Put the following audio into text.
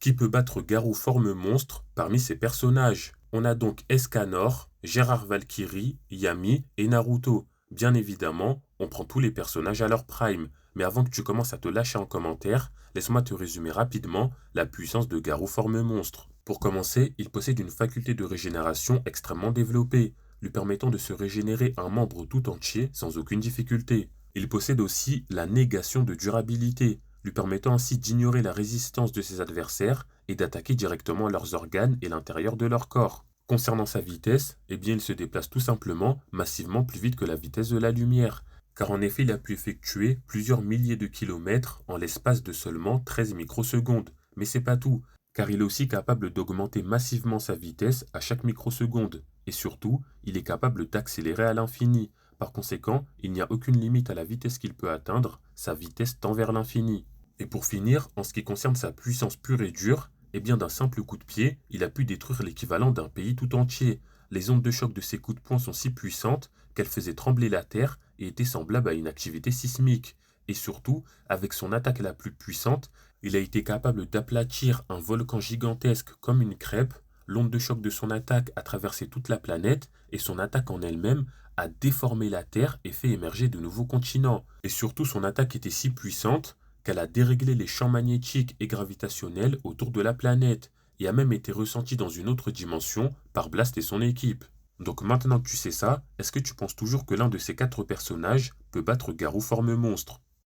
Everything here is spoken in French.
Qui peut battre Garou forme monstre parmi ces personnages? On a donc Escanor, Gérard Valkyrie, Yami et Naruto. Bien évidemment, on prend tous les personnages à leur prime, mais avant que tu commences à te lâcher en commentaire, laisse-moi te résumer rapidement la puissance de Garou forme monstre. Pour commencer, il possède une faculté de régénération extrêmement développée, lui permettant de se régénérer un membre tout entier sans aucune difficulté. Il possède aussi la négation de durabilité, lui permettant ainsi d'ignorer la résistance de ses adversaires et d'attaquer directement leurs organes et l'intérieur de leur corps. Concernant sa vitesse, eh bien il se déplace tout simplement massivement plus vite que la vitesse de la lumière, car en effet il a pu effectuer plusieurs milliers de kilomètres en l'espace de seulement 13 microsecondes. Mais c'est pas tout, car il est aussi capable d'augmenter massivement sa vitesse à chaque microseconde, et surtout, il est capable d'accélérer à l'infini. Par conséquent, il n'y a aucune limite à la vitesse qu'il peut atteindre, sa vitesse tend vers l'infini. Et pour finir, en ce qui concerne sa puissance pure et dure, eh bien d'un simple coup de pied, il a pu détruire l'équivalent d'un pays tout entier. Les ondes de choc de ses coups de poing sont si puissantes qu'elles faisaient trembler la terre et étaient semblables à une activité sismique. Et surtout, avec son attaque la plus puissante, il a été capable d'aplatir un volcan gigantesque comme une crêpe. L'onde de choc de son attaque a traversé toute la planète et son attaque en elle-même a déformé la Terre et fait émerger de nouveaux continents. Et surtout, son attaque était si puissante qu'elle a déréglé les champs magnétiques et gravitationnels autour de la planète et a même été ressentie dans une autre dimension par Blast et son équipe. Donc maintenant que tu sais ça, est-ce que tu penses toujours que l'un de ces quatre personnages peut battre Garou forme monstre?